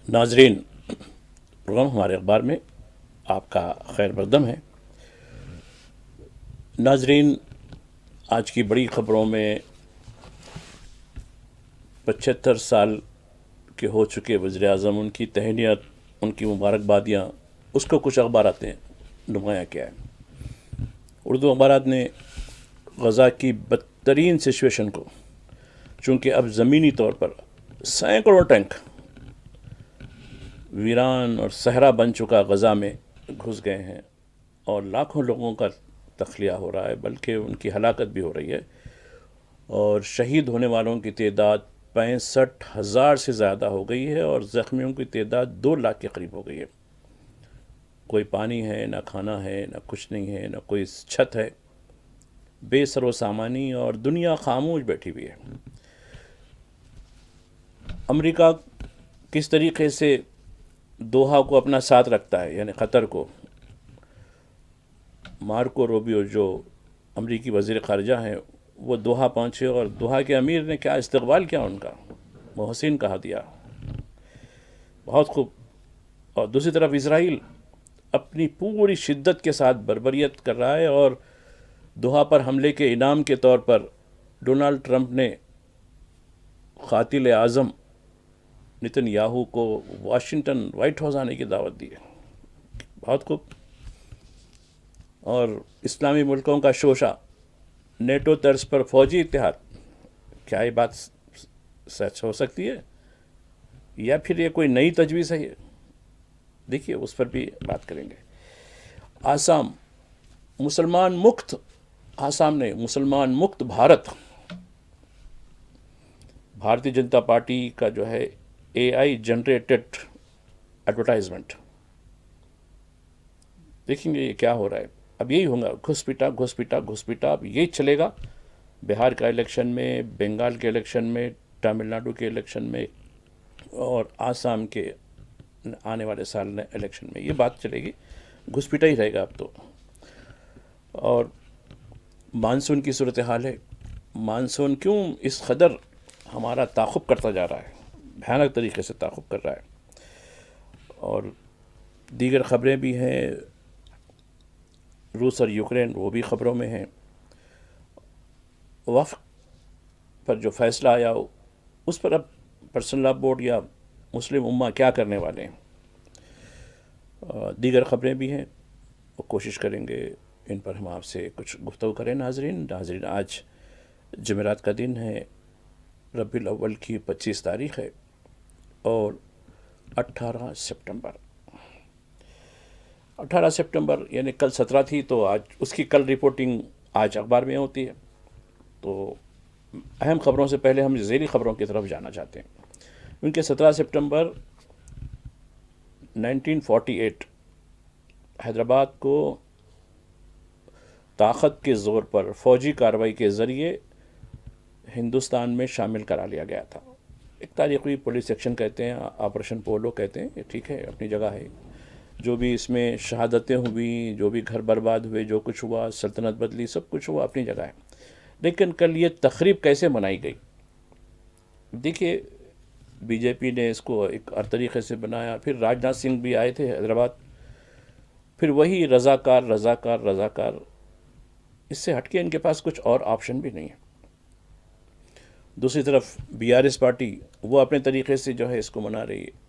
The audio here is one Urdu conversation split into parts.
ناظرین، پروگرام ہمارے اخبار میں آپ کا خیر مقدم ہے۔ ناظرین، آج کی بڑی خبروں میں 75 سال کے ہو چکے وزیر اعظم، ان کی تہنیت، ان کی مبارکبادیاں، اس کو کچھ اخبارات نے نمایاں کیا ہے۔ اردو اخبارات نے غزہ کی بدترین سچویشن کو، چونکہ اب زمینی طور پر سینکڑوں ٹینک ویران اور صحرا بن چکا غزہ میں گھس گئے ہیں اور لاکھوں لوگوں کا تخلیہ ہو رہا ہے، بلکہ ان کی ہلاکت بھی ہو رہی ہے، اور شہید ہونے والوں کی تعداد 65,000 سے زیادہ ہو گئی ہے اور زخمیوں کی تعداد 2 لاکھ کے قریب ہو گئی ہے۔ کوئی پانی ہے، نہ کھانا ہے، نہ کچھ نہیں ہے، نہ کوئی چھت ہے، بے سر و سامانی، اور دنیا خاموش بیٹھی ہوئی ہے۔ امریکہ کس طریقے سے دوحہ کو اپنا ساتھ رکھتا ہے، یعنی قطر کو۔ مارکو روبیو جو امریکی وزیر خارجہ ہیں، وہ دوحہ پہنچے اور دوحہ کے امیر نے کیا استقبال کیا ان کا، محسن کہا دیا، بہت خوب۔ اور دوسری طرف اسرائیل اپنی پوری شدت کے ساتھ بربریت کر رہا ہے، اور دوحہ پر حملے کے انعام کے طور پر ڈونلڈ ٹرمپ نے قاتل اعظم نتن یاہو کو واشنگٹن وائٹ ہاؤس آنے کی دعوت دی ہے، بہت خوب۔ اور اسلامی ملکوں کا شوشہ، نیٹو طرز پر فوجی اتحاد، کیا یہ بات سچ ہو سکتی ہے یا پھر یہ کوئی نئی تجویز ہے؟ یہ دیکھیے، اس پر بھی بات کریں گے۔ آسام مسلمان مکت، آسام نے مسلمان مکت بھارت، بھارتیہ جنتا پارٹی کا جو ہے اے آئی جنریٹڈ ایڈورٹائزمنٹ، دیکھیں گے یہ کیا ہو رہا ہے۔ اب یہی ہوگا، گھس پیٹا گھس پیٹا گھس پیٹا، اب یہی چلے گا بہار کا الیکشن میں، بنگال کے الیکشن میں، تامل ناڈو کے الیکشن میں، اور آسام کے آنے والے سال میں الیکشن میں یہ بات چلے گی، گھس پیٹا ہی رہے گا اب تو۔ اور مانسون کی صورتحال ہے، مانسون کیوں اس قدر ہمارا تعاقب کرتا جا رہا ہے، بھیانک طریقے سے تعاقب کر رہا ہے۔ اور دیگر خبریں بھی ہیں، روس اور یوکرین، وہ بھی خبروں میں ہیں۔ وفق پر جو فیصلہ آیا، اس پر اب پرسنل لاء بورڈ یا مسلم امہ کیا کرنے والے ہیں۔ دیگر خبریں بھی ہیں، وہ کوشش کریں گے ان پر ہم آپ سے کچھ گفتگو کریں۔ ناظرین، آج جمعرات کا دن ہے، ربیع الاول کی 25 تاریخ ہے، اور 18 سپٹمبر یعنی کل 17 تھی، تو آج اس کی کل رپورٹنگ آج اخبار میں ہوتی ہے۔ تو اہم خبروں سے پہلے ہم ذیلی خبروں کی طرف جانا چاہتے ہیں، کیونکہ 17 سپٹمبر 1948 حیدرآباد کو طاقت کے زور پر فوجی کارروائی کے ذریعے ہندوستان میں شامل کرا لیا گیا تھا۔ ایک تاریخی پولیس ایکشن کہتے ہیں، آپریشن پولو کہتے ہیں، یہ ٹھیک ہے، اپنی جگہ ہے۔ جو بھی اس میں شہادتیں ہوئیں، جو بھی گھر برباد ہوئے، جو کچھ ہوا، سلطنت بدلی، سب کچھ ہوا، اپنی جگہ ہے۔ لیکن کل یہ تقریب کیسے منائی گئی؟ دیکھیے، بی جے پی نے اس کو ایک اور طریقے سے بنایا، پھر راجناتھ سنگھ بھی آئے تھے حیدرآباد، پھر وہی رضاکار رضاکار رضاکار، اس سے ہٹ کے ان کے پاس کچھ اور آپشن بھی نہیں ہے۔ دوسری طرف بی آر ایس پارٹی، وہ اپنے طریقے سے جو ہے اس کو منا رہی ہے۔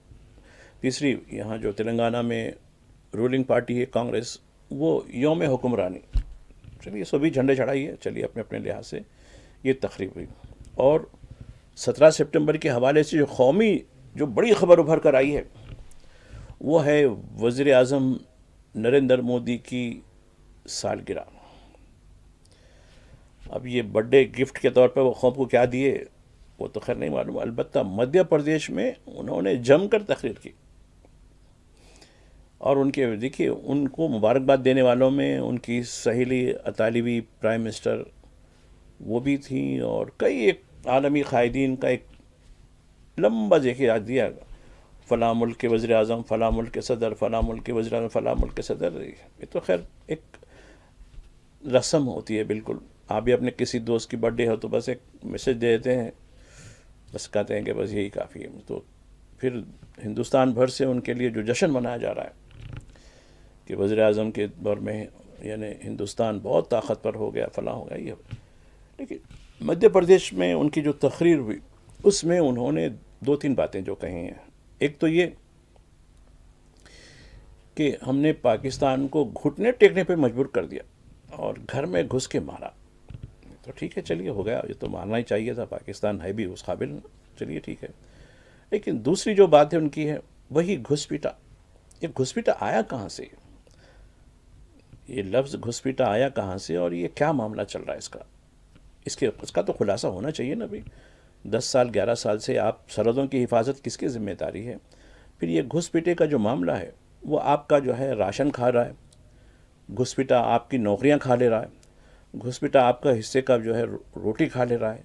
تیسری، یہاں جو تلنگانہ میں رولنگ پارٹی ہے کانگریس، وہ یوم حکمرانی، چلیے سو بھی جھنڈے چڑھائیے، چلیے اپنے اپنے لحاظ سے یہ تقریب ہوئی۔ اور 17 سپٹمبر کے حوالے سے جو قومی جو بڑی خبر ابھر کر آئی ہے، وہ ہے وزیر اعظم نریندر مودی کی سالگرہ۔ اب یہ برتھ ڈے گفٹ کے طور پر وہ قوم کو کیا دیے، وہ تو خیر نہیں معلوم، البتہ مدھیہ پردیش میں انہوں نے جم کر تقریر کی، اور ان کے دیکھیے ان کو مبارکباد دینے والوں میں ان کی سہیلی اطالوی پرائم منسٹر وہ بھی تھیں، اور کئی ایک عالمی قائدین کا ایک لمبا ذکر دیا، فلاں ملک کے وزیر اعظم، فلاں ملک کے صدر، فلاں ملک کے وزیر اعظم، فلاں ملک کے صدر۔ یہ تو خیر ایک رسم ہوتی ہے، بالکل۔ آپ بھی اپنے کسی دوست کی برتھ ڈے ہو تو بس ایک میسج دے دیتے ہیں، بس کہتے ہیں کہ بس یہی کافی ہے۔ تو پھر ہندوستان بھر سے ان کے لیے جو جشن منایا جا رہا ہے کہ وزیر اعظم کے دور میں یعنی ہندوستان بہت طاقتور ہو گیا، فلاں ہو گیا یہ. لیکن مدھیہ پردیش میں ان کی جو تقریر ہوئی اس میں انہوں نے 2-3 باتیں جو کہی ہیں. ایک تو یہ کہ ہم نے پاکستان کو گھٹنے ٹیکنے پہ مجبور کر دیا اور گھر میں گھس کے مارا. تو ٹھیک ہے، چلیے ہو گیا، یہ تو مارنا ہی چاہیے تھا، پاکستان ہے بھی اس قابل، چلیے ٹھیک ہے. لیکن دوسری جو بات ہے ان کی ہے وہی گھسپیٹا. یہ گھسپیٹا آیا کہاں سے؟ یہ لفظ گھسپیٹا آیا کہاں سے اور یہ کیا معاملہ چل رہا ہے اس کا؟ اس کا تو خلاصہ ہونا چاہیے نا بھائی. 10 سال 11 سال سے آپ سرحدوں کی حفاظت کس کی ذمہ داری ہے؟ پھر یہ گھسپیٹے کا جو معاملہ ہے وہ آپ کا جو ہے راشن کھا رہا ہے، گھسپیٹا آپ کی نوکریاں کھا لے رہا ہے، گھسپیٹا آپ کا حصے کا جو ہے روٹی کھا لے رہا ہے.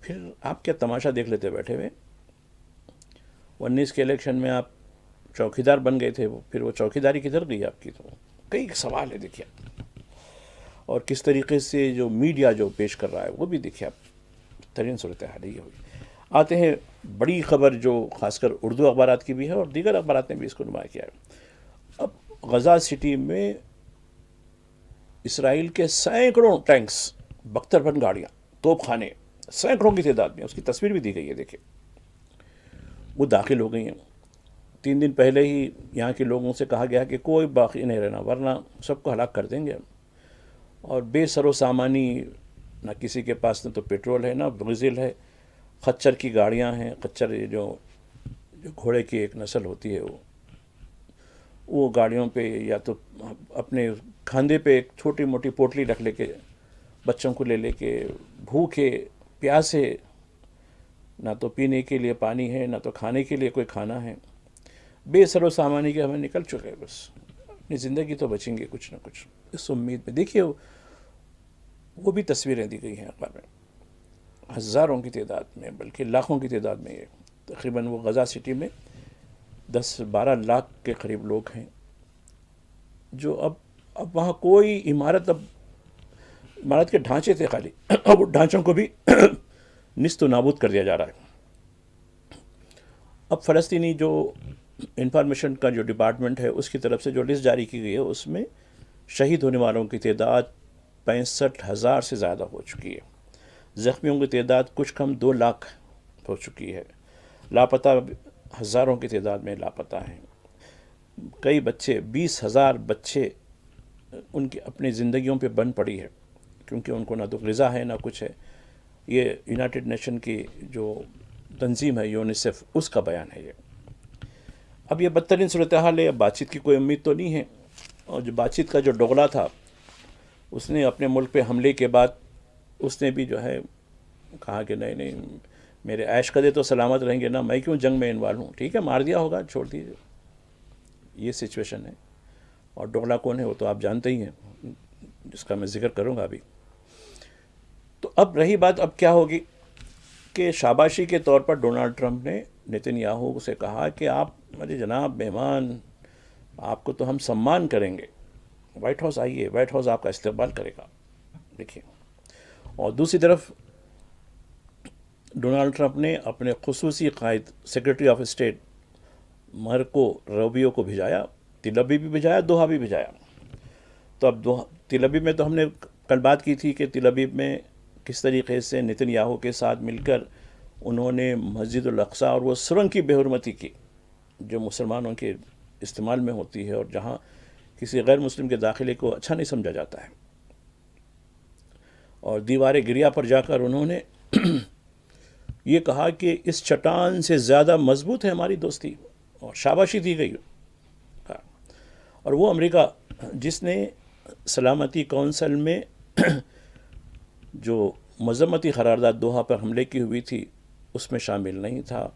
پھر آپ کیا تماشا دیکھ لیتے بیٹھے ہوئے؟ 19 کے الیکشن میں آپ چوکیدار بن گئے تھے، پھر وہ چوکیداری کدھر گئی آپ کی؟ تو کئی سوال ہے دیکھیے. اور کس طریقے سے جو میڈیا جو پیش کر رہا ہے وہ بھی دیکھیے آپ. ترین صورتحال یہ ہوئی. آتے ہیں بڑی خبر جو خاص کر اردو اخبارات کی بھی ہے اور دیگر اخبارات نے بھی اس کو نمایاں کیا ہے. اب غزہ سٹی میں اسرائیل کے سینکڑوں ٹینکس، بختر گاڑیاں، توپ خانے، سینکڑوں کی تعداد میں، اس کی تصویر بھی دی گئی ہے دیکھیں، وہ داخل ہو گئی ہیں. 3 دن پہلے ہی یہاں کے لوگوں سے کہا گیا کہ کوئی باقی نہیں رہنا ورنہ سب کو ہلاک کر دیں گے. اور بے سر و سامانی، نہ کسی کے پاس نہ تو پیٹرول ہے نہ ڈیزل ہے. خچر کی گاڑیاں ہیں، خچر جو گھوڑے کی ایک نسل ہوتی ہے وہ گاڑیوں پہ یا تو اپنے کھاندے پہ ایک چھوٹی موٹی پوٹلی رکھ لے کے بچوں کو لے کے بھوکے پیاسے، نہ تو پینے کے لیے پانی ہے نہ تو کھانے کے لیے کوئی کھانا ہے. بے سر و سامانی کے ہمیں نکل چکے، بس اپنی زندگی تو بچیں گے کچھ نہ کچھ اس امید میں. دیکھیے وہ بھی تصویریں دی گئی ہیں اخبار میں، ہزاروں کی تعداد میں بلکہ لاکھوں کی تعداد میں. یہ تقریباً وہ غزہ سٹی میں 10-12 لاکھ کے قریب لوگ ہیں جو اب وہاں کوئی عمارت کے ڈھانچے تھے خالی، اب ان ڈھانچوں کو بھی نیست و نابود کر دیا جا رہا ہے. اب فلسطینی جو انفارمیشن کا جو ڈپارٹمنٹ ہے اس کی طرف سے جو لسٹ جاری کی گئی ہے اس میں شہید ہونے والوں کی تعداد 65,000 سے زیادہ ہو چکی ہے. زخمیوں کی تعداد کچھ کم 2 لاکھ ہو چکی ہے. لاپتہ ہزاروں کی تعداد میں لاپتہ ہیں. کئی بچے، 20,000 بچے ان کی اپنی زندگیوں پہ بن پڑی ہے کیونکہ ان کو نہ تو غذا ہے نہ کچھ ہے. یہ یونائٹڈ نیشن کی جو تنظیم ہے یونیسیف، اس کا بیان ہے یہ. اب یہ بدترین صورتحال ہے. اب بات چیت کی کوئی امید تو نہیں ہے. اور جو بات چیت کا جو ڈوغلا تھا اس نے اپنے ملک پہ حملے کے بعد اس نے بھی جو ہے کہا کہ نہیں میرے عیش قدے تو سلامت رہیں گے نا، میں کیوں جنگ میں انوالو ہوں. ٹھیک ہے، مار دیا ہوگا، چھوڑ دیجیے. یہ سچویشن ہے. اور ڈوغلا کون ہے وہ تو آپ جانتے ہی ہیں، جس کا میں ذکر کروں گا ابھی. تو اب رہی بات اب کیا ہوگی کہ شاباشی کے طور پر ڈونلڈ ٹرمپ نے نیتن یاہو سے کہا کہ آپ میرے جناب مہمان، آپ کو تو ہم سمان کریں گے، وائٹ ہاؤس آئیے، وائٹ ہاؤس آپ کا استقبال کرے گا. دیکھیے، اور دوسری طرف ڈونلڈ ٹرمپ نے اپنے خصوصی قائد secretary of state Marco Rubio کو بھیجایا، تل ابیب بھی بھیجایا، دوحہ بھی بھیجایا. تو اب تل ابیب میں تو ہم نے کل بات کی تھی کہ تل ابیب میں کس طریقے سے نیتن یاہو کے ساتھ مل کر انہوں نے مسجد الاقصی اور وہ سرنگ کی بے حرمتی کی جو مسلمانوں کے استعمال میں ہوتی ہے اور جہاں کسی غیر مسلم کے داخلے کو اچھا نہیں سمجھا جاتا ہے. اور دیوار گریا پر جا کر انہوں نے یہ کہا کہ اس چٹان سے زیادہ مضبوط ہے ہماری دوستی، اور شاباشی دی گئی. اور وہ امریکہ جس نے سلامتی کونسل میں جو مذمتی قرارداد دوحہ پر حملے کی ہوئی تھی اس میں شامل نہیں تھا،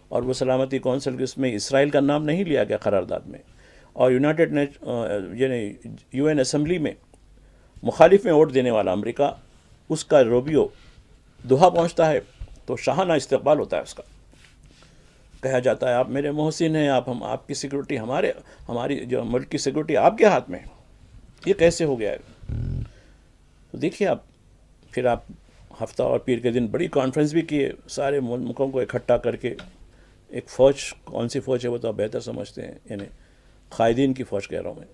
اور وہ سلامتی کونسل اس میں اسرائیل کا نام نہیں لیا گیا قرارداد میں. اور یعنی یو این اسمبلی میں مخالف میں ووٹ دینے والا امریکہ، اس کا روبیو دوحہ پہنچتا ہے تو شاہانہ استقبال ہوتا ہے اس کا. کہا جاتا ہے آپ میرے محسن ہیں، آپ کی سیکورٹی ہماری جو ملک کی سیکورٹی آپ کے ہاتھ میں ہے. یہ کیسے ہو گیا ہے؟ تو دیکھیے پھر آپ ہفتہ اور پیر کے دن بڑی کانفرنس بھی کیے، سارے ملکوں کو اکٹھا کر کے ایک فوج، کون سی فوج ہے وہ تو آپ بہتر سمجھتے ہیں، یعنی قائدین کی فوج کہہ رہا ہوں میں.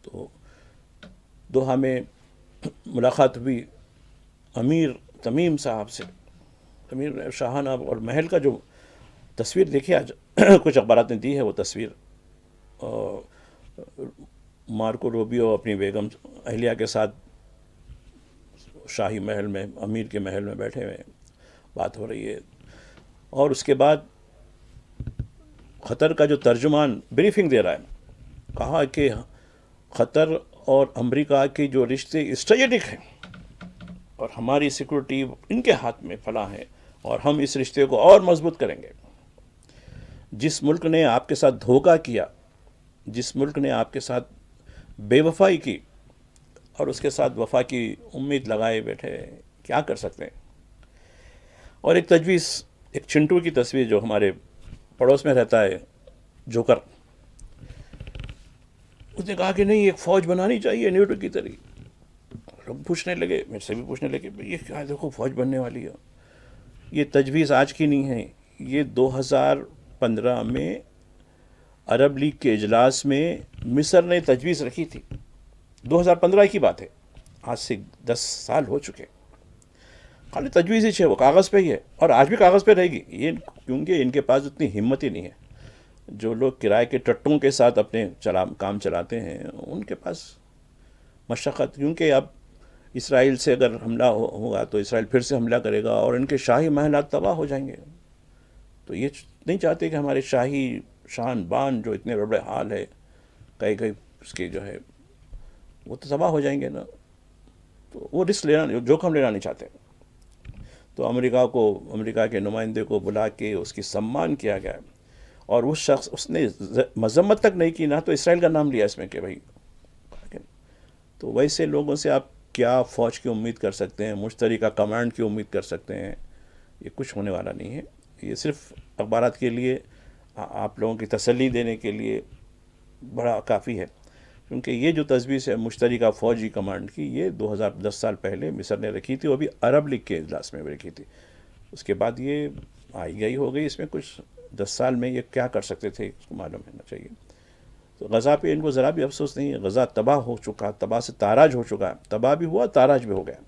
تو دوحہ میں ملاقات ہوئی امیر تمیم صاحب سے. امیر شاہانہ اور محل کا جو تصویر دیکھی آج کچھ اخبارات نے دی ہے، وہ تصویر مارکو روبیو اپنی بیگم اہلیہ کے ساتھ شاہی محل میں، امیر کے محل میں بیٹھے ہوئے بات ہو رہی ہے. اور اس کے بعد قطر کا جو ترجمان بریفنگ دے رہا ہے، کہا کہ قطر اور امریکہ کے جو رشتے اسٹریٹجک ہیں اور ہماری سیکورٹی ان کے ہاتھ میں فلاں ہے، اور ہم اس رشتے کو اور مضبوط کریں گے. جس ملک نے آپ کے ساتھ دھوکہ کیا، جس ملک نے آپ کے ساتھ بے وفائی کی اور اس کے ساتھ وفا کی امید لگائے بیٹھے، کیا کر سکتے ہیں. اور ایک تجویز، ایک چنٹو کی تصویر جو ہمارے پڑوس میں رہتا ہے، جوکر، اس نے کہا کہ نہیں ایک فوج بنانی چاہیے نیٹو کی طرح. لوگ پوچھنے لگے، میرے سے بھی پوچھنے لگے یہ کیا، دیکھو فوج بننے والی ہے. یہ تجویز آج کی نہیں ہے، یہ 2015 میں عرب لیگ کے اجلاس میں مصر نے تجویز رکھی تھی. 2015 کی بات ہے، آج سے 10 سال ہو چکے. خالی تجویز ہی ہے، وہ کاغذ پہ ہی ہے، اور آج بھی کاغذ پہ رہے گی یہ، کیونکہ ان کے پاس اتنی ہمت ہی نہیں ہے. جو لوگ کرائے کے ٹٹوں کے ساتھ اپنے کام چلاتے ہیں، ان کے پاس مشقت، کیونکہ اب اسرائیل سے اگر حملہ ہوگا تو اسرائیل پھر سے حملہ کرے گا اور ان کے شاہی محلات تباہ ہو جائیں گے. تو یہ نہیں چاہتے کہ ہمارے شاہی شان بان جو اتنے بڑے حال ہے، کئی اس کے جو ہے وہ تو تباہ ہو جائیں گے نا. تو وہ رسک لینا، جوخم لینا نہیں چاہتے. تو امریکہ کے نمائندے کو بلا کے اس کی سمان کیا گیا، اور اس شخص، اس نے مذمت تک نہیں کی، نہ تو اسرائیل کا نام لیا اس میں کہ بھائی. تو ویسے لوگوں سے آپ کیا فوج کی امید کر سکتے ہیں، مشترکہ کمانڈ کی امید کر سکتے ہیں؟ یہ کچھ ہونے والا نہیں ہے. یہ صرف اخبارات کے لیے، آپ لوگوں کی تسلی دینے کے لیے بڑا کافی ہے. کیونکہ یہ جو تجویز ہے مشترکہ فوجی کمانڈ کی، یہ 2010 سال پہلے مصر نے رکھی تھی، وہ بھی عرب لیگ کے اجلاس میں رکھی تھی. اس کے بعد یہ آئی گئی ہو گئی. اس میں کچھ 10 سال میں یہ کیا کر سکتے تھے اس کو معلوم ہونا چاہیے. تو غزہ پہ ان کو ذرا بھی افسوس نہیں ہے. غزہ تباہ ہو چکا، تباہ سے تاراج ہو چکا، تباہ بھی ہوا، تاراج بھی ہو گیا.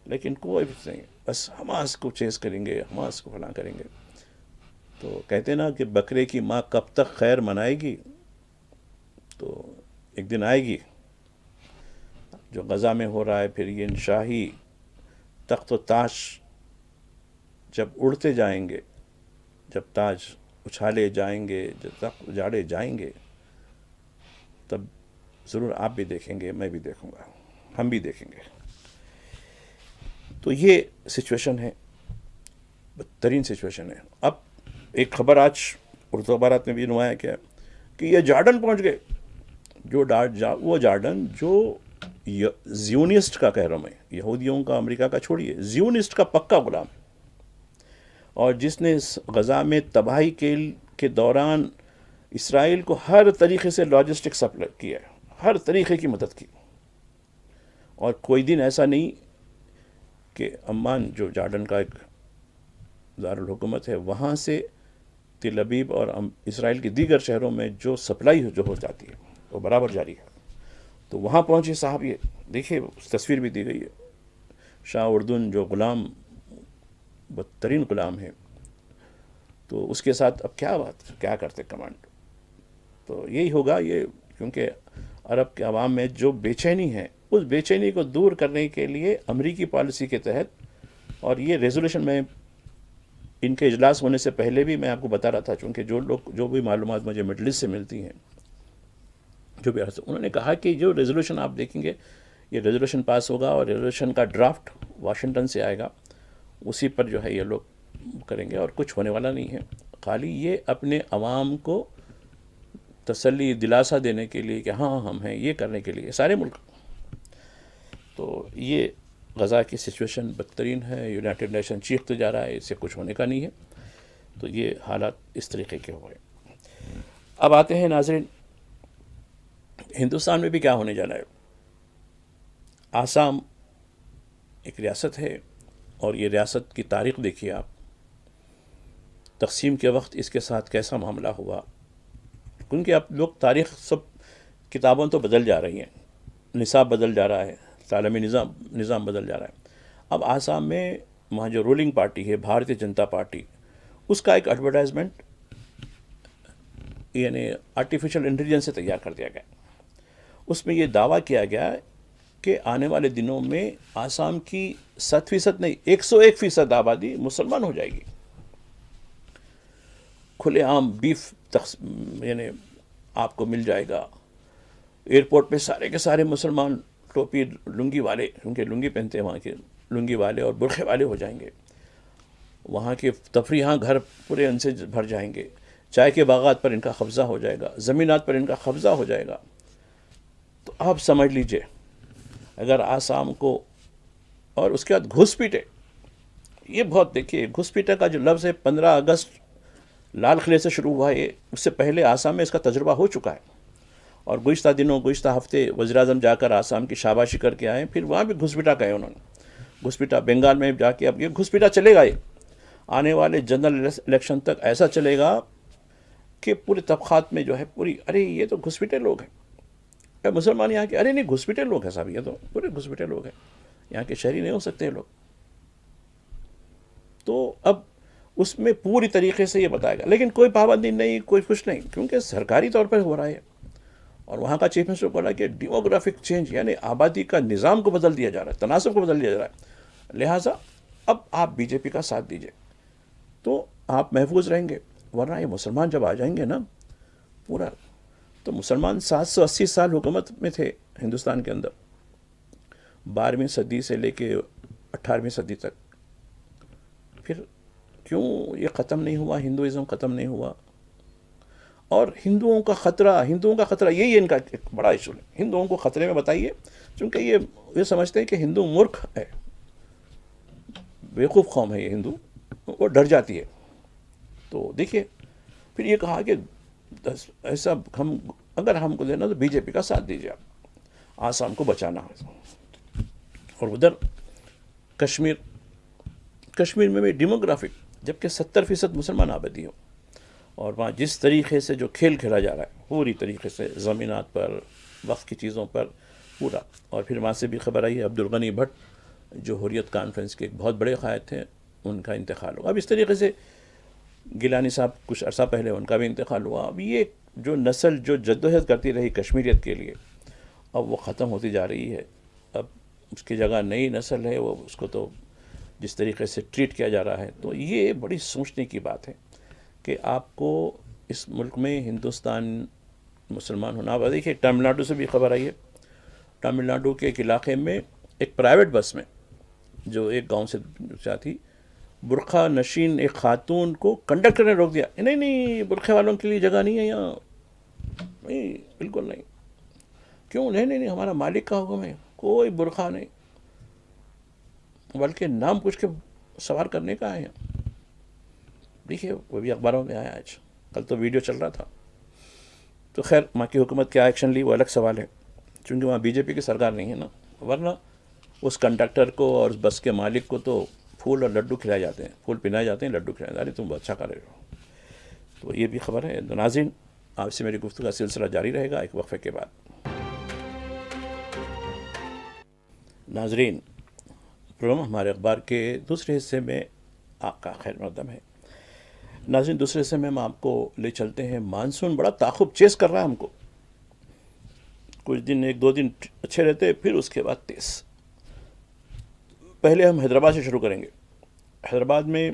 لیکن کوئی بھی نہیں، بس حماس کو چیز کریں گے، حماس کو فلاں کریں گے. تو کہتے نا کہ بکرے کی ماں کب تک خیر منائے گی. تو ایک دن آئے گی جو غزہ میں ہو رہا ہے. پھر یہ شاہی تخت و تاج جب اڑتے جائیں گے، جب تاج اچھالے جائیں گے، جب تخت اجاڑے جائیں گے، تب ضرور آپ بھی دیکھیں گے، میں بھی دیکھوں گا، ہم بھی دیکھیں گے. تو یہ سچویشن ہے، بدترین سچویشن ہے. اب ایک خبر آج اردو اخبارات میں بھی نمایاں کیا کہ یہ جارڈن پہنچ گئے. وہ جارڈن جو زیونسٹ کا کہہ رہا ہوں میں، یہودیوں کا، امریکہ کا چھوڑیے، زیونسٹ کا پکا غلام ہے، اور جس نے غزہ میں تباہی کے دوران اسرائیل کو ہر طریقے سے لاجسٹک سپلائی کیا ہے، ہر طریقے کی مدد کی. اور کوئی دن ایسا نہیں کہ عمان جو جارڈن کا ایک دارالحکومت ہے، وہاں سے تل ابیب اور اسرائیل کے دیگر شہروں میں جو سپلائی جو ہو جاتی ہے وہ برابر جاری ہے. تو وہاں پہنچے صاحب، یہ دیکھیے تصویر بھی دی گئی ہے. شاہ اردن جو غلام، بدترین غلام ہے، تو اس کے ساتھ اب کیا کرتے کمانڈ. تو یہی ہوگا یہ، کیونکہ عرب کے عوام میں جو بے چینی ہے، اس بے چینی کو دور کرنے کے لیے امریکی پالیسی کے تحت، اور یہ ریزولوشن میں ان کے اجلاس ہونے سے پہلے بھی میں آپ کو بتا رہا تھا، چونکہ جو بھی معلومات مجھے مڈل ایسٹ سے ملتی ہیں، جو بھی انہوں نے کہا کہ جو ریزولوشن آپ دیکھیں گے، یہ ریزولوشن پاس ہوگا اور ریزولوشن کا ڈرافٹ واشنگٹن سے آئے گا، اسی پر جو ہے یہ لوگ کریں گے، اور کچھ ہونے والا نہیں ہے. خالی یہ اپنے عوام کو تسلی دلاسا دینے کے لیے کہ ہاں ہم ہیں، یہ کرنے کے لیے سارے ملک. تو یہ غزہ کی سچویشن بدترین ہے. یونائٹڈ نیشن چیختے جا رہا ہے اس سے کچھ ہونے کا نہیں ہے. تو یہ حالات اس طریقے کے ہو گئے. اب آتے ہیں ناظرین، ہندوستان میں بھی کیا ہونے جا رہا ہے. آسام ایک ریاست ہے، اور یہ ریاست کی تاریخ دیکھیے آپ. تقسیم کے وقت اس کے ساتھ کیسا معاملہ ہوا، کیونکہ اب لوگ تاریخ سب کتابوں تو بدل جا رہی ہیں، نصاب بدل جا رہا ہے، تعلیمی نظام بدل جا رہا ہے. اب آسام میں وہاں جو رولنگ پارٹی ہے بھارتیہ جنتا پارٹی، اس کا ایک ایڈورٹائزمنٹ یعنی آرٹیفیشل انٹیلیجنس سے تیار کر دیا گیا. اس میں یہ دعویٰ کیا گیا کہ آنے والے دنوں میں آسام کی 7% نہیں 101% آبادی مسلمان ہو جائے گی. کھلے عام بیف یعنی آپ کو مل جائے گا. ایئرپورٹ پہ سارے کے سارے مسلمان ٹوپی لنگی والے، کیونکہ لنگی پہنتے ہیں وہاں کے، لنگی والے اور برقعے والے ہو جائیں گے. وہاں کے تفریحاں گھر پورے ان سے بھر جائیں گے. چائے کے باغات پر ان کا قبضہ ہو جائے گا، زمینات پر ان کا قبضہ ہو جائے گا. تو آپ سمجھ لیجئے اگر آسام کو، اور اس کے بعد گھس پیٹے، یہ بہت دیکھیے گھس پیٹے کا جو لفظ ہے 15 اگست لال قلعے سے شروع ہوا ہے، اس سے پہلے آسام میں اس کا تجربہ ہو چکا ہے. اور گزشتہ ہفتے وزیراعظم جا کر آسام کی شاباشی کر کے آئے، پھر وہاں بھی گھس پیٹا کہے انہوں نے. گھس پیٹا بنگال میں جا کے، اب یہ گھس پیٹا چلے گا، یہ آنے والے جنرل الیکشن تک ایسا چلے گا کہ پورے طبقات میں جو ہے پوری، ارے یہ تو گھس پیٹے لوگ ہیں. مسلمان یہاں کے، ارے نہیں گھس پیٹے لوگ ہیں صاحب، یہ تو پورے گھس پیٹے لوگ ہیں، یہاں کے شہری نہیں ہو سکتے لوگ. تو اب اس میں پوری طریقے سے یہ بتایا گا، لیکن کوئی پابندی نہیں، کوئی کچھ نہیں، کیونکہ سرکاری طور پر ہو رہا ہے. اور وہاں کا چیف منسٹر بولا کہ ڈیموگرافک چینج یعنی آبادی کا نظام کو بدل دیا جا رہا ہے، تناسب کو بدل دیا جا رہا ہے، لہٰذا اب آپ بی جے پی کا ساتھ دیجئے تو آپ محفوظ رہیں گے. ورنہ یہ مسلمان جب آ جائیں گے نا پورا، تو مسلمان 780 سال حکومت میں تھے ہندوستان کے اندر، 12ویں صدی سے لے کے 18ویں صدی تک. پھر کیوں یہ ختم نہیں ہوا، ہندوازم ختم نہیں ہوا؟ اور ہندوؤں کا خطرہ یہی ان کا ایک بڑا ایشو ہے. ہندوؤں کو خطرے میں بتائیے، چونکہ یہ سمجھتے ہیں کہ ہندو مورکھ ہے، بیوقوف قوم ہے یہ ہندو، وہ ڈر جاتی ہے. تو دیکھیے پھر یہ کہا کہ ایسا اگر ہم کو دینا تو بی جے پی کا ساتھ دیجیے، آپ آسام کو بچانا ہے. اور ادھر کشمیر میں بھی ڈیموگرافک، جبکہ 70% مسلمان آبادی ہو، اور وہاں جس طریقے سے جو کھیل کھیلا جا رہا ہے پوری طریقے سے زمینات پر، وقت کی چیزوں پر پورا. اور پھر وہاں سے بھی خبر آئی ہے عبدالغنی بھٹ جو حریت کانفرنس کے ایک بہت بڑے قائد تھے، ان کا انتقال ہوا. اب اس طریقے سے گیلانی صاحب کچھ عرصہ پہلے ان کا بھی انتقال ہوا. اب یہ جو نسل جو جدوجہد کرتی رہی کشمیریت کے لیے، اب وہ ختم ہوتی جا رہی ہے. اب اس کی جگہ نئی نسل ہے، وہ اس کو تو جس طریقے سے ٹریٹ کیا جا رہا ہے، تو یہ بڑی سوچنے کی بات ہے کہ آپ کو اس ملک میں ہندوستان مسلمان ہونا. اب دیکھیے تمل ناڈو سے بھی خبر آئی ہے، تمل ناڈو کے ایک علاقے میں ایک پرائیویٹ بس میں جو ایک گاؤں سے تھی، برقعہ نشین ایک خاتون کو کنڈکٹر نے روک دیا. نہیں برقعے والوں کے لیے جگہ نہیں ہے یہاں، نہیں بالکل نہیں. کیوں؟ نہیں ہمارا مالک کا حکم ہے، کوئی برقعہ نہیں، بلکہ نام پوچھ کے سوار کرنے کا ہے. دیکھیے وہ بھی اخباروں میں آیا آج، کل تو ویڈیو چل رہا تھا. تو خیر وہاں کی حکومت کیا ایکشن لی وہ الگ سوال ہے، چونکہ وہاں بی جے پی کی سرکار نہیں ہے نا. ورنہ اس کنڈکٹر کو اور اس بس کے مالک کو تو پھول اور لڈو کھلائے جاتے ہیں، پھول پہنائے جاتے ہیں، لڈو کھلائے جاتے ہیں. تم اچھا کر رہے ہو. تو یہ بھی خبر ہے. ناظرین آپ سے میری گفتگو کا سلسلہ جاری رہے گا ایک وقفے کے بعد. ناظرین پروگرام ہمارے اخبار کے دوسرے حصے میں آپ کا خیر مقدم ہے. ناظرین دوسرے حصے میں ہم آپ کو لے چلتے ہیں. مانسون بڑا تعاقب چیز کر رہا ہے ہم کو. کچھ دن 1-2 دن اچھے رہتے، پھر اس کے بعد تیز. پہلے ہم حیدرآباد سے شروع کریں گے. حیدرآباد میں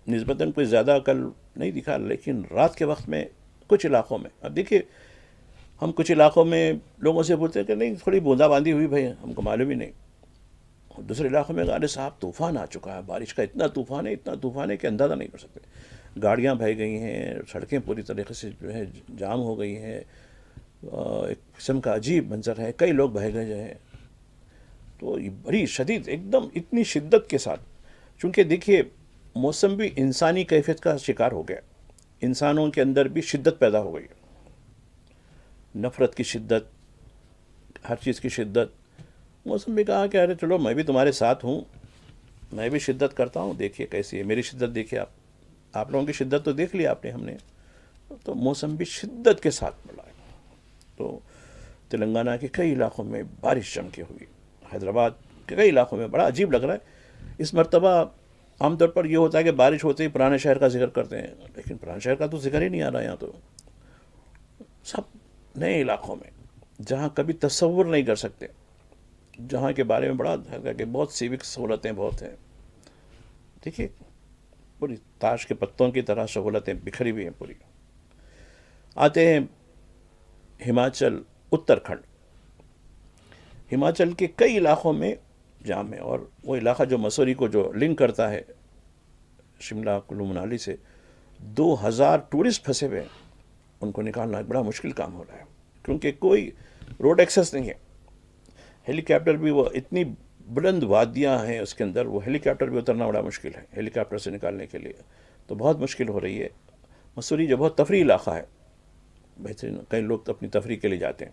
نسبتاً کوئی زیادہ کل نہیں دکھا، لیکن رات کے وقت میں کچھ علاقوں میں، اب دیکھیے ہم کچھ علاقوں میں لوگوں سے پوچھتے ہیں کہ نہیں تھوڑی بوندا باندی ہوئی بھائی، ہم کو معلوم ہی نہیں. دوسرے علاقوں میں ارے صاحب طوفان آ چکا ہے، بارش کا اتنا طوفان ہے کہ اندازہ نہیں کر سکتے. گاڑیاں بہہ گئی ہیں، سڑکیں پوری طریقے سے جو ہے جام ہو گئی ہیں، ایک قسم کا عجیب منظر ہے، کئی لوگ بہہ گئے ہیں. تو یہ بڑی شدید، ایک دم اتنی شدت کے ساتھ، چونکہ دیکھیے موسم بھی انسانی کیفیت کا شکار ہو گیا. انسانوں کے اندر بھی شدت پیدا ہو گئی، نفرت کی شدت، ہر چیز کی شدت. موسم بھی کہا کہ ارے چلو میں بھی تمہارے ساتھ ہوں، میں بھی شدت کرتا ہوں، دیکھیے کیسی ہے میری شدت، دیکھیے آپ. آپ لوگوں کی شدت تو دیکھ لیا آپ نے، ہم نے تو موسم بھی شدت کے ساتھ پڑا ہے. تو تلنگانہ کے کئی علاقوں میں بارش جم کے ہوئی، حیدرآباد کے کئی علاقوں میں. بڑا عجیب لگ رہا ہے اس مرتبہ. عام طور پر یہ ہوتا ہے کہ بارش ہوتے ہی پرانے شہر کا ذکر کرتے ہیں، لیکن پرانے شہر کا تو ذکر ہی نہیں آ رہا یہاں. تو سب نئے علاقوں میں جہاں کبھی تصور نہیں کر سکتے، جہاں کے بارے میں بڑا کہ بہت سیوک سہولتیں بہت ہیں. دیکھیے پوری تاش کے پتوں کی طرح سہولتیں بکھری ہوئی ہیں پوری. آتے ہیں ہماچل، اتراکھنڈ. ہماچل کے کئی علاقوں میں جام ہے، اور وہ علاقہ جو مسوری کو جو لنک کرتا ہے شملہ کلو منالی سے، 2000 ٹورسٹ پھنسے ہوئے ہیں. ان کو نکالنا ایک بڑا مشکل کام ہو رہا ہے، کیونکہ کوئی روڈ ایکسیس نہیں ہے. ہیلی کاپٹر بھی، وہ اتنی بلند وادیاں ہیں اس کے اندر، وہ ہیلی کاپٹر بھی اترنا بڑا مشکل ہے ہیلی کاپٹر سے نکالنے کے لیے. تو بہت مشکل ہو رہی ہے. مسوری جو بہت تفریحی علاقہ ہے، بہترین، کئی لوگ تو اپنی تفریح کے لیے جاتے ہیں.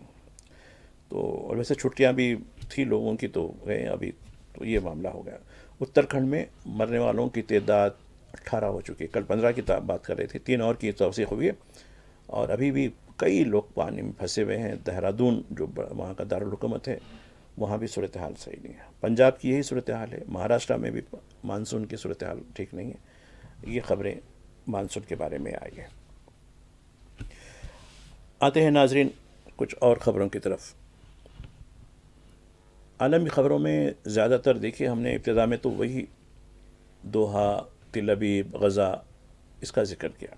تو اور ویسے چھٹیاں بھی تھی لوگوں کی تو گئے ابھی. تو یہ معاملہ ہو گیا. اتراکھنڈ میں مرنے والوں کی تعداد 18 ہو چکی ہے. کل 15 کی بات کر رہے تھے، 3 اور کی توثیق ہوئی ہے. اور ابھی بھی کئی لوگ پانی میں پھنسے ہوئے ہیں. دہرادون جو وہاں کا دارالحکومت ہے، وہاں بھی صورتحال صحیح نہیں ہے. پنجاب کی یہی صورتحال ہے. مہاراشٹر میں بھی مانسون کی صورتحال ٹھیک نہیں ہے. یہ خبریں مانسون کے بارے میں آئی ہیں. آتے ہیں ناظرین کچھ اور خبروں کی طرف. عالمی خبروں میں زیادہ تر دیکھیے، ہم نے ابتدا میں تو وہی دوحہ، تل ابیب، غزہ، اس کا ذکر کیا.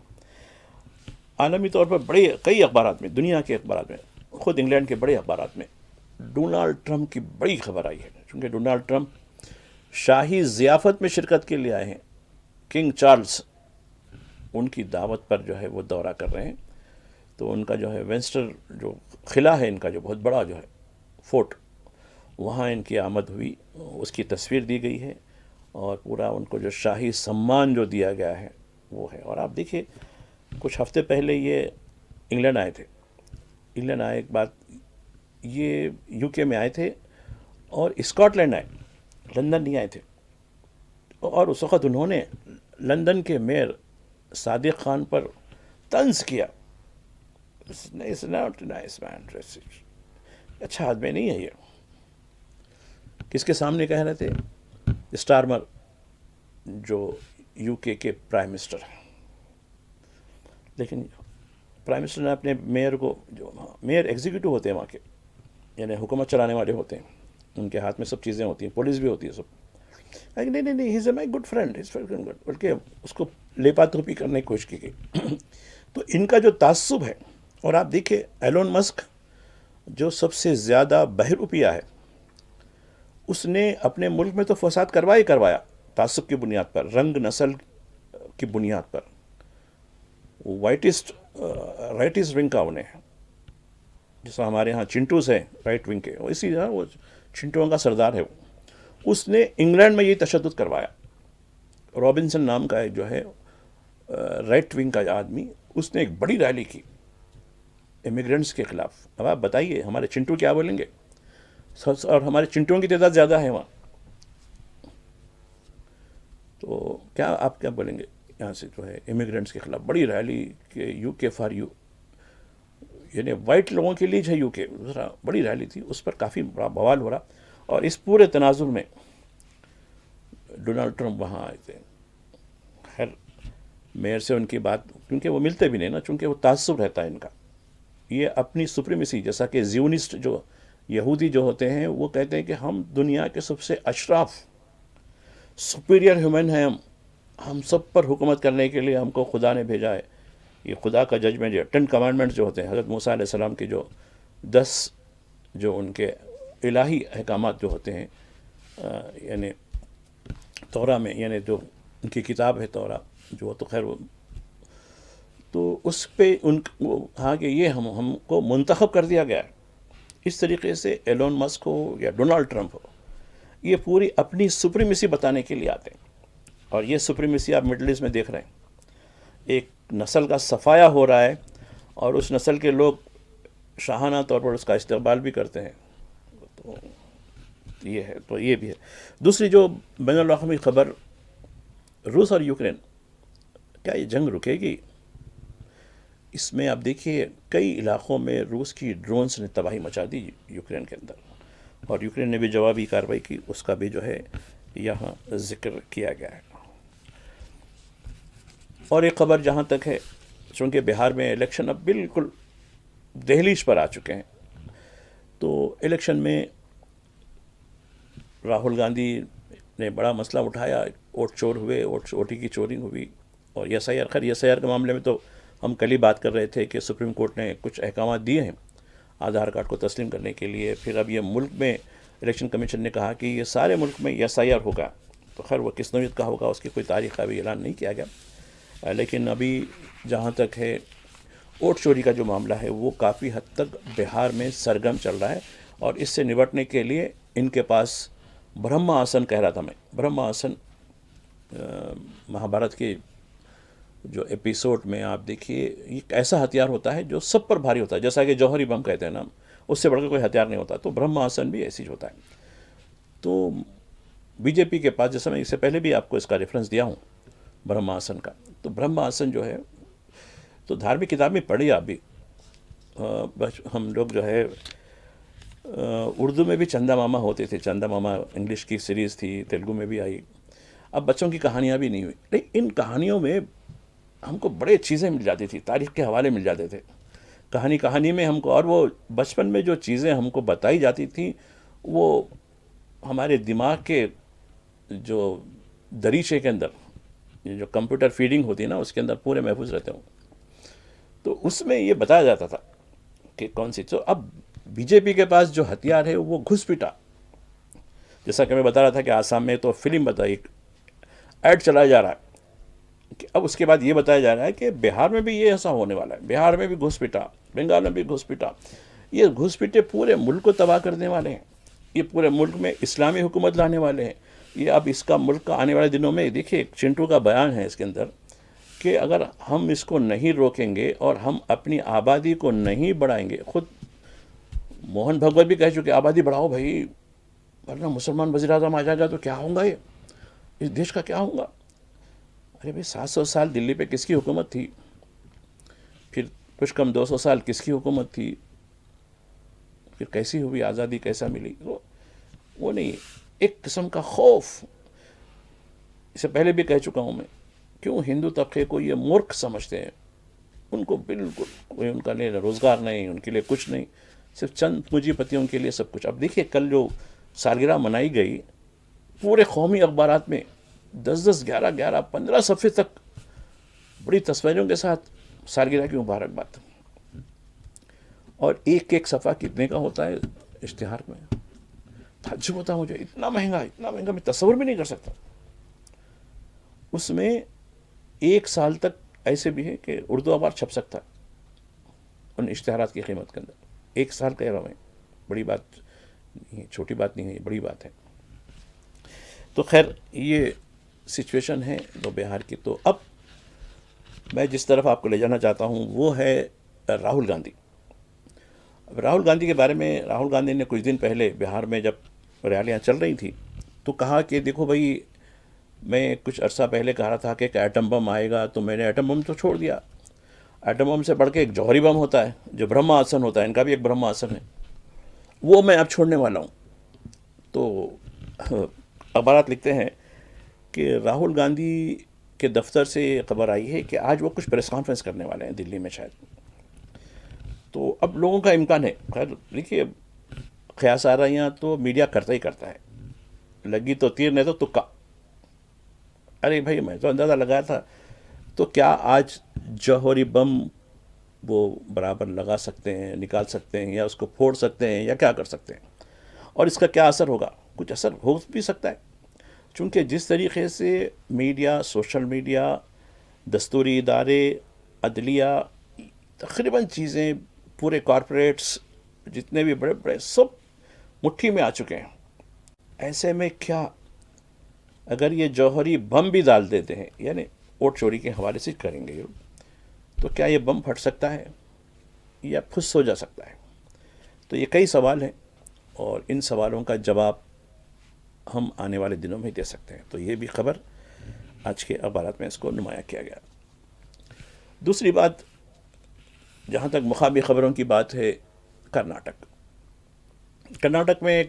عالمی طور پر بڑے کئی اخبارات میں، دنیا کے اخبارات میں، خود انگلینڈ کے بڑے اخبارات میں ڈونالڈ ٹرمپ کی بڑی خبر آئی ہے. چونکہ ڈونالڈ ٹرمپ شاہی ضیافت میں شرکت کے لیے آئے ہیں. کنگ چارلز ان کی دعوت پر جو ہے وہ دورہ کر رہے ہیں. تو ان کا جو ہے وینسٹر جو قلعہ ہے ان کا، جو بہت بڑا جو ہے فورٹ، وہاں ان کی آمد ہوئی. اس کی تصویر دی گئی ہے، اور پورا ان کو جو شاہی سمان جو دیا گیا ہے وہ ہے. اور آپ دیکھیے کچھ ہفتے پہلے یہ انگلینڈ آئے تھے. انگلینڈ آئے کے بعد یہ یو کے میں آئے تھے، اور اسکاٹ لینڈ آئے، لندن نہیں آئے تھے. اور اس وقت انہوں نے لندن کے میئر صادق خان پر طنز کیا. اچھا آدمی نہیں ہے یہ. کس کے سامنے کہہ رہے تھے؟ اسٹارمر جو یو کے پرائم منسٹر ہیں. لیکن پرائم منسٹر نے اپنے میئر کو، جو میئر ایگزیکٹو ہوتے ہیں وہاں کے، یعنی حکومت چلانے والے ہوتے ہیں، ان کے ہاتھ میں سب چیزیں ہوتی ہیں، پولیس بھی ہوتی ہے سب. نہیں ہی از اے مائی گڈ فرینڈ، بلکہ اس کو لیپا توپی کرنے کی کوشش کی گئی. تو ان کا جو تعصب ہے. اور آپ دیکھیں ایلون مسک جو سب سے زیادہ بہروپیہ ہے، اس نے اپنے ملک میں تو فساد کروایا تعصب کی بنیاد پر، رنگ نسل کی بنیاد پر. رائٹسٹ ونگ کا انہیں، جیسا ہمارے ہاں چنٹوز ہیں رائٹ ونگ کے، اسی طرح وہ چنٹوؤں کا سردار ہے. اس نے انگلینڈ میں یہ تشدد کروایا. رابنسن نام کا ایک جو ہے رائٹ ونگ کا آدمی، اس نے ایک بڑی ریلی کی امیگرینٹس کے خلاف. اب آپ بتائیے ہمارے چنٹو کیا بولیں گے؟ اور ہمارے چنٹوؤں کی تعداد زیادہ ہے وہاں، تو کیا آپ کیا بولیں گے؟ یہاں سے جو ہے امیگرینٹس کے خلاف بڑی ریلی کہ یو کے فار یو، یعنی وائٹ لوگوں کے لیے جو ہے یو کے، بڑی ریلی تھی. اس پر کافی بڑا بوال ہو رہا. اور اس پورے تناظر میں ڈونالڈ ٹرمپ وہاں آئے تھے. خیر میئر سے ان کی بات، کیونکہ وہ ملتے بھی نہیں نا، چونکہ وہ تعصب رہتا ہے ان کا. یہ اپنی سپریمیسی، جیسا کہ زیونسٹ جو یہودی جو ہوتے ہیں، وہ کہتے ہیں کہ ہم دنیا کے سب سے اشراف سپیریئر ہیومن ہیں، ہم سب پر حکومت کرنے کے لیے ہم کو خدا نے بھیجا ہے. یہ خدا کا ججمنٹ، جو 10 کمانڈمنٹس جو ہوتے ہیں، حضرت موسیٰ علیہ السلام کے جو 10 جو ان کے الہی احکامات جو ہوتے ہیں، یعنی توراہ میں، یعنی جو ان کی کتاب ہے توراہ، جو تو خیر تو اس پہ ہاں کہ یہ ہم کو منتخب کر دیا گیا ہے. اس طریقے سے ایلون مسک ہو یا ڈونالڈ ٹرمپ ہو، یہ پوری اپنی سپریمیسی بتانے کے لیے آتے ہیں. اور یہ سپریمیسی آپ مڈل ایسٹ میں دیکھ رہے ہیں. ایک نسل کا صفایا ہو رہا ہے، اور اس نسل کے لوگ شاہانہ طور پر اس کا استقبال بھی کرتے ہیں. تو یہ ہے، تو یہ بھی ہے. دوسری جو بین الاقوامی خبر، روس اور یوکرین کیا یہ جنگ رکے گی؟ اس میں آپ دیکھیے کئی علاقوں میں روس کی ڈرونز نے تباہی مچا دی یوکرین کے اندر، اور یوکرین نے بھی جوابی کارروائی کی، اس کا بھی جو ہے یہاں ذکر کیا گیا ہے۔ اور ایک خبر جہاں تک ہے، چونکہ بہار میں الیکشن اب بالکل دہلیز پر آ چکے ہیں، تو الیکشن میں راہل گاندھی نے بڑا مسئلہ اٹھایا، ووٹ چور ہوئے، ووٹی کی چوری ہوئی، اور ایس آئی آر، خیر ایس آئی آر کے معاملے میں تو ہم کل ہی بات کر رہے تھے کہ سپریم کورٹ نے کچھ احکامات دیے ہیں آدھار کارڈ کو تسلیم کرنے کے لیے۔ پھر اب یہ ملک میں الیکشن کمیشن نے کہا کہ یہ سارے ملک میں ایس آئی آر ہوگا، تو خیر وہ کس نوعیت کا ہوگا اس کی کوئی تاریخ کا بھی اعلان نہیں کیا گیا، لیکن ابھی جہاں تک ہے ووٹ چوری کا جو معاملہ ہے وہ کافی حد تک بہار میں سرگرم چل رہا ہے، اور اس سے نمٹنے کے لیے ان کے پاس برہما آسن کہہ رہا تھا میں، برہما آسن مہابھارت کے جو ایپیسوڈ میں آپ دیکھیے ایک ایسا ہتھیار ہوتا ہے جو سب پر بھاری ہوتا ہے، جیسا کہ جوہری بم کہتے ہیں نا، اس سے بڑھ کر کوئی ہتھیار نہیں ہوتا، تو برہما آسن بھی ایسی ہوتا ہے۔ تو بی جے پی کے پاس، جیسا میں اس سے پہلے بھی آپ کو اس کا ریفرنس دیا ہوں برہما آسن کا، تو برہما آسن جو ہے تو دھارمک کتاب میں پڑھی آپ بھی، ہم لوگ جو ہے اردو میں بھی چندا ماما ہوتے تھے، چندا ماما انگلش کی سیریز تھی، تیلگو میں بھی آئی، اب بچوں کی کہانیاں بھی نہیں ہوئی، لیکن ان کہانیوں میں ہم کو بڑے چیزیں مل جاتی تھی، تاریخ کے حوالے مل جاتے تھے، کہانی میں ہم کو، اور وہ بچپن میں جو چیزیں ہم کو بتائی جاتی تھیں وہ ہمارے دماغ کے جو دریچے کے اندر، جو کمپیوٹر فیڈنگ ہوتی ہے نا، اس کے اندر پورے محفوظ رہتے ہوں، تو اس میں یہ بتایا جاتا تھا کہ کون سی۔ تو اب بی جے پی کے پاس جو ہتھیار ہے وہ گھس پٹا، جیسا کہ میں بتا رہا تھا کہ آسام میں تو فلم بتائی، ایڈ چلایا جا رہا ہے کہ اب اس کے بعد یہ بتایا جا رہا ہے کہ بہار میں بھی یہ ایسا ہونے والا ہے، بہار میں بھی گھس پٹا، بنگال میں بھی گھس پٹا، یہ گھس پٹے پورے ملک کو تباہ کرنے والے ہیں، یہ پورے ملک میں اسلامی حکومت لانے والے ہیں، یہ اب اس کا ملک کا آنے والے دنوں میں، دیکھیے چنٹو کا بیان ہے اس کے اندر کہ اگر ہم اس کو نہیں روکیں گے اور ہم اپنی آبادی کو نہیں بڑھائیں گے، خود موہن بھگوت بھی کہہ چکے آبادی بڑھاؤ بھائی، ورنہ مسلمان وزیر اعظم آ جائے گا تو کیا ہوگا، یہ اس دیش کا کیا ہوگا۔ ارے بھائی 700 سال دلی پہ کس کی حکومت تھی، پھر کچھ کم 200 سال کس کی حکومت تھی، پھر کیسی ہوئی آزادی، کیسا ملی، وہ نہیں، ایک قسم کا خوف۔ اس سے پہلے بھی کہہ چکا ہوں میں، کیوں ہندو طبقے کو یہ مورکھ سمجھتے ہیں، ان کو بالکل کوئی ان کا لیے روزگار نہیں، ان کے لیے کچھ نہیں، صرف چند پونجی پتیوں کے لیے سب کچھ۔ اب دیکھیے کل جو سالگرہ منائی گئی، پورے قومی اخبارات میں 10 11 11 15 صفحے تک بڑی تصویروں کے ساتھ سالگرہ کی مبارکباد، اور ایک ایک صفحہ کتنے کا ہوتا ہے اشتہار میں، تعجب ہوتا مجھے، اتنا مہنگا میں تصور بھی نہیں کر سکتا۔ اس میں 1 سال تک ایسے بھی ہے کہ اردو اخبار چھپ سکتا ہے ان اشتہارات کی قیمت کے اندر، 1 سال کہہ رہا ہوں میں، بڑی بات نہیں ہے، چھوٹی بات نہیں ہے، یہ بڑی بات ہے۔ تو خیر یہ سچویشن ہے تو بہار کی۔ تو اب میں جس طرف آپ کو لے جانا چاہتا ہوں وہ ہے راہل گاندھی۔ اب راہل گاندھی کے بارے میں، راہل گاندھی نے کچھ دن پہلے بہار میں جب ریالیاں چل رہی تھیں تو کہا کہ دیکھو بھائی، میں کچھ عرصہ پہلے کہا رہا تھا کہ ایٹم بم آئے گا، تو میں نے ایٹم بم تو چھوڑ دیا، ایٹم بم سے بڑھ کے ایک جوہری بم ہوتا ہے جو برہما آسن ہوتا ہے، ان کا بھی ایک برہما آسن ہے، وہ میں اب چھوڑنے والا ہوں۔ تو اخبارات لکھتے ہیں کہ راہل گاندھی کے دفتر سے خبر آئی ہے کہ آج وہ کچھ پریس کانفرنس کرنے والے ہیں دلی میں شاید، تو اب لوگوں کا امکان ہے، خیر دیکھیے قیاس آرائیاں تو میڈیا کرتا ہی کرتا ہے، لگی تو تیر نہیں تو تکا، ارے بھائی میں تو اندازہ لگایا تھا، تو کیا آج جوہری بم وہ برابر لگا سکتے ہیں، نکال سکتے ہیں، یا اس کو پھوڑ سکتے ہیں، یا کیا کر سکتے ہیں، اور اس کا کیا اثر ہوگا؟ کچھ اثر ہو بھی سکتا ہے، چونکہ جس طریقے سے میڈیا، سوشل میڈیا، دستوری ادارے، عدلیہ، تقریباً چیزیں، پورے کارپوریٹس جتنے بھی بڑے بڑے سب مٹھی میں آ چکے ہیں، ایسے میں کیا اگر یہ جوہری بم بھی ڈال دیتے ہیں، یعنی ووٹ چوری کے حوالے سے کریں گے، تو کیا یہ بم پھٹ سکتا ہے یا پھس ہو جا سکتا ہے؟ تو یہ کئی سوال ہیں، اور ان سوالوں کا جواب ہم آنے والے دنوں میں دے سکتے ہیں۔ تو یہ بھی خبر آج کے اخبارات میں اس کو نمایاں کیا گیا۔ دوسری بات، جہاں تک مقامی خبروں کی بات ہے، کرناٹک میں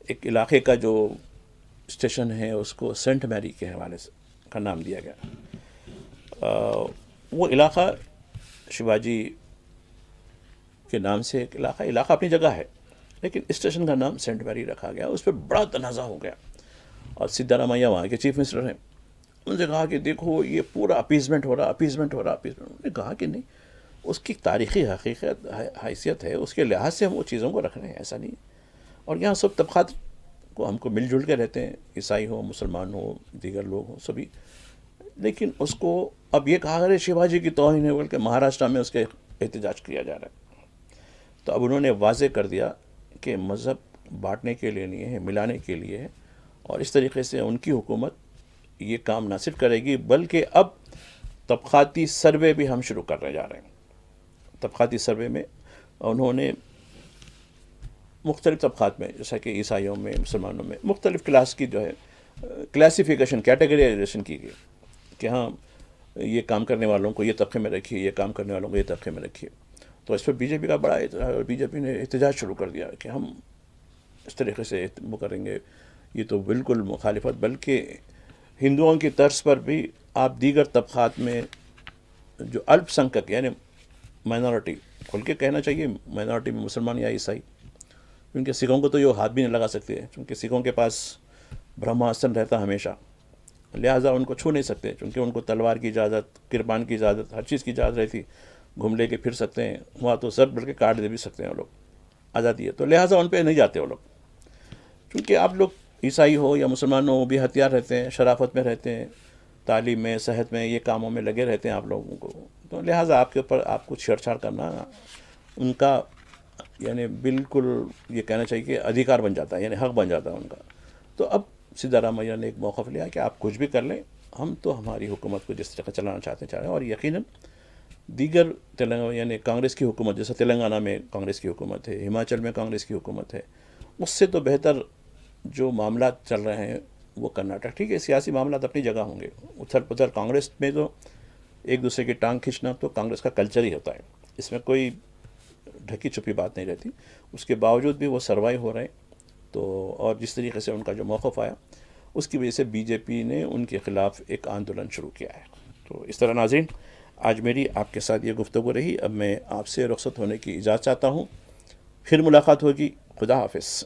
ایک علاقے کا جو اسٹیشن ہے اس کو سینٹ میری کے حوالے سے کا نام دیا گیا. وہ علاقہ شیواجی کے نام سے ایک علاقہ اپنی جگہ ہے، لیکن اسٹیشن کا نام سینٹ میری رکھا گیا. اس پہ بڑا تنازع ہو گیا، اور سدھارمیہ وہاں کے چیف منسٹر ہیں، ان سے کہا کہ دیکھو یہ پورا اپیزمنٹ ہو رہا. انہوں نے کہا کہ نہیں، اس کی تاریخی حیثیت ہے، اس کے لحاظ سے ہم وہ چیزوں کو رکھ رہے ہیں، ایسا نہیں. اور یہاں سب طبقات کو ہم کو مل جل کے رہتے ہیں، عیسائی ہو، مسلمان ہو، دیگر لوگ ہوں، سبھی. لیکن اس کو اب یہ کہا گیا شیواجی کی توہین ہے، بلکہ مہاراشٹر میں اس کے احتجاج کیا جا رہا ہے. تو اب انہوں نے واضح کر دیا کہ مذہب بانٹنے کے لیے نہیں ہے، ملانے کے لیے ہے. اور اس طریقے سے ان کی حکومت یہ کام نہ صرف کرے گی، بلکہ اب طبقاتی سروے بھی ہم شروع کرنے جا رہے ہیں. طبقاتی سروے میں انہوں نے مختلف طبقات میں، جیسا کہ عیسائیوں میں، مسلمانوں میں، مختلف کلاس کی جو ہے کلاسیفیکیشن، کیٹیگرائزیشن کی گئی کہ ہاں یہ کام کرنے والوں کو یہ طبقے میں رکھیے، یہ کام کرنے والوں کو یہ طبقے میں رکھیے. تو اس پہ بی جے پی کا بڑا بی جے پی نے احتجاج شروع کر دیا کہ ہم اس طریقے سے وہ کریں گے. یہ تو بالکل مخالفت، بلکہ ہندوؤں کی طرز پر بھی آپ دیگر طبقات میں جو الپ سنکھیک یعنی مائنورٹی، کھل کے کہنا چاہیے مائنورٹی میں مسلمان یا عیسائی، کیونکہ سکھوں کو تو یہ ہاتھ بھی نہیں لگا سکتے، کیونکہ سکھوں کے پاس برہماسن رہتا ہمیشہ، لہٰذا ان کو چھو نہیں سکتے، کیونکہ ان کو تلوار کی اجازت، کرپان کی اجازت، ہر چیز کی اجازت رہتی. گھوم لے کے پھر سکتے ہیں وہاں، تو سر بلکہ کاٹ دے بھی سکتے ہیں وہ لوگ، آزادی ہے. تو لہٰذا ان پہ نہیں جاتے وہ لوگ، کیونکہ آپ لوگ عیسائی ہو یا مسلمان ہو بھی ہتھیار رہتے ہیں، شرافت میں رہتے ہیں، تعلیم میں، صحت میں، یہ کاموں میں لگے رہتے ہیں آپ لوگوں کو. تو لہٰذا آپ کے اوپر آپ کو چھیڑ چھاڑ کرنا ان کا یعنی بالکل یہ کہنا چاہیے کہ ادھیکار بن جاتا ہے، یعنی حق بن جاتا ہے ان کا. تو اب سدھارمیہ نے ایک موقف لیا کہ آپ کچھ بھی کر لیں، ہم تو ہماری حکومت کو جس طرح چلانا چاہتے ہیں چاہ رہے ہیں. اور یقیناً دیگر تلنگانہ یعنی کانگریس کی حکومت، جیسے تلنگانہ میں کانگریس کی حکومت ہے، ہماچل میں کانگریس کی حکومت ہے، اس سے تو بہتر جو معاملات چل رہے ہیں وہ کرناٹک. ٹھیک ہے، سیاسی معاملات اپنی جگہ ہوں گے، اتھل پتھل کانگریس میں تو ایک دوسرے کی ٹانگ کھینچنا تو کانگریس کا کلچر ہی ہوتا ہے، اس میں کوئی ڈھکی چھپی بات نہیں رہتی. اس کے باوجود بھی وہ سروائیو ہو رہے ہیں. تو اور جس طریقے سے ان کا جو موقف آیا، اس کی وجہ سے بی جے پی نے ان کے خلاف ایک آندولن شروع کیا ہے. تو اس طرح ناظرین، آج میری آپ کے ساتھ یہ گفتگو رہی. اب میں آپ سے رخصت ہونے کی اجازت چاہتا ہوں، پھر ملاقات ہوگی. خدا حافظ.